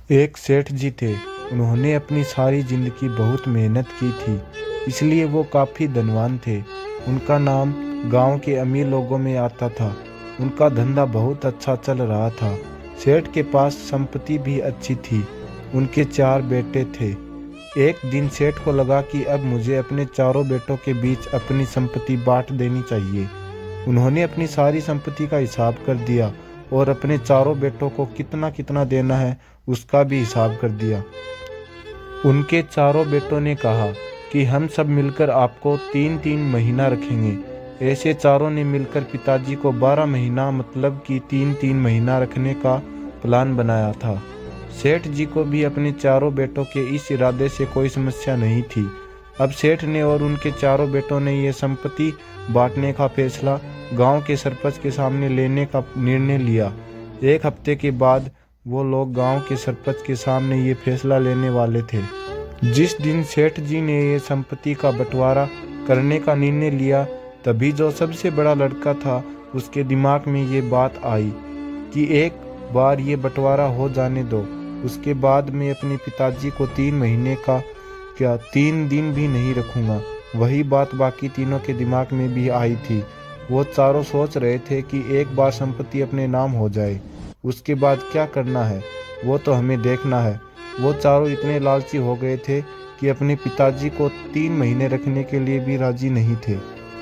एक सेठ जी थे। उन्होंने अपनी सारी जिंदगी बहुत मेहनत की थी, इसलिए वो काफ़ी धनवान थे। उनका नाम गांव के अमीर लोगों में आता था। उनका धंधा बहुत अच्छा चल रहा था। सेठ के पास संपत्ति भी अच्छी थी। उनके 4 बेटे थे। एक दिन सेठ को लगा कि अब मुझे अपने चारों बेटों के बीच अपनी संपत्ति बांट देनी चाहिए। उन्होंने अपनी सारी संपत्ति का हिसाब कर दिया और अपने चारों बेटों को कितना कितना देना है उसका भी हिसाब कर दिया। उनके चारों बेटों ने कहा कि हम सब मिलकर आपको 3-3 महीना रखेंगे। ऐसे चारों ने मिलकर पिताजी को 12 महीना मतलब कि 3-3 महीना रखने का प्लान बनाया था। सेठ जी को भी अपने चारों बेटों के इस इरादे से कोई समस्या नहीं थी। अब सेठ ने और उनके चारों बेटों ने ये संपत्ति बांटने का फैसला गांव के सरपंच के सामने लेने का निर्णय लिया। 1 हफ्ते के बाद वो लोग गांव के सरपंच के सामने ये फैसला लेने वाले थे। जिस दिन सेठ जी ने ये संपत्ति का बंटवारा करने का निर्णय लिया, तभी जो सबसे बड़ा लड़का था उसके दिमाग में ये बात आई कि एक बार ये बंटवारा हो जाने दो, उसके बाद मैं अपने पिताजी को 3 महीने का क्या 3 दिन भी नहीं रखूंगा। वही बात बाकी तीनों के दिमाग में भी आई थी। वो चारों सोच रहे थे कि एक बार संपत्ति अपने नाम हो जाए, उसके बाद क्या करना है वो तो हमें देखना है। वो चारों इतने लालची हो गए थे कि अपने पिताजी को 3 महीने रखने के लिए भी राजी नहीं थे।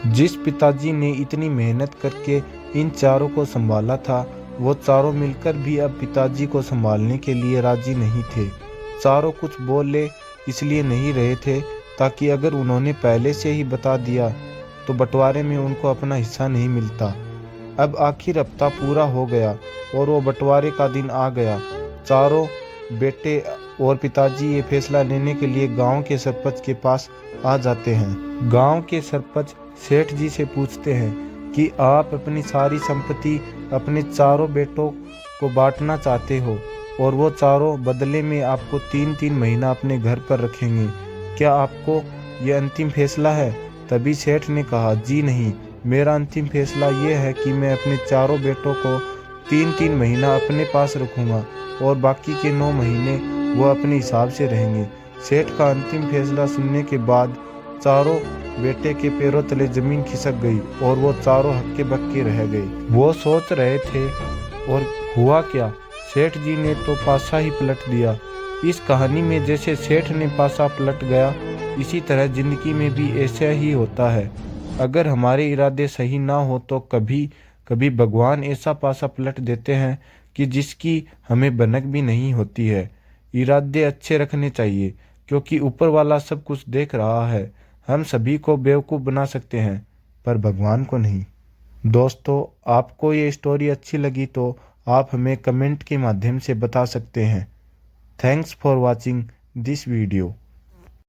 जिस पिताजी ने इतनी मेहनत करके इन चारों को संभाला था, वो चारों मिलकर भी अब पिताजी को संभालने के लिए राजी नहीं थे। चारों कुछ बोले इसलिए नहीं रहे थे ताकि अगर उन्होंने पहले से ही बता दिया तो बंटवारे में उनको अपना हिस्सा नहीं मिलता। अब आखिर हफ्ता पूरा हो गया और वो बंटवारे का दिन आ गया। चारों बेटे और पिताजी ये फैसला लेने के लिए गांव के सरपंच के पास आ जाते हैं। गांव के सरपंच सेठ जी से पूछते हैं कि आप अपनी सारी संपत्ति अपने चारों बेटों को बांटना चाहते हो और वो चारों बदले में आपको 3-3 महीना अपने घर पर रखेंगे। क्या आपको ये अंतिम फैसला है? तभी सेठ ने कहा, जी नहीं, मेरा अंतिम फैसला ये है कि मैं अपने चारों बेटों को 3-3 महीना अपने पास रखूंगा और बाकी के 9 महीने वो अपने हिसाब से रहेंगे। सेठ का अंतिम फैसला सुनने के बाद चारों बेटे के पैरों तले जमीन खिसक गई और वो चारों हक्के बक्के रह गए। वो सोच रहे थे और हुआ क्या, सेठ जी ने तो पासा ही पलट दिया। इस कहानी में जैसे सेठ ने पासा पलट गया, इसी तरह जिंदगी में भी ऐसा ही होता है। अगर हमारे इरादे सही ना हो तो कभी कभी भगवान ऐसा पासा पलट देते हैं कि जिसकी हमें भनक भी नहीं होती है। इरादे अच्छे रखने चाहिए क्योंकि ऊपर वाला सब कुछ देख रहा है। हम सभी को बेवकूफ़ बना सकते हैं पर भगवान को नहीं। दोस्तों, आपको ये स्टोरी अच्छी लगी तो आप हमें कमेंट के माध्यम से बता सकते हैं। Thanks for watching this video.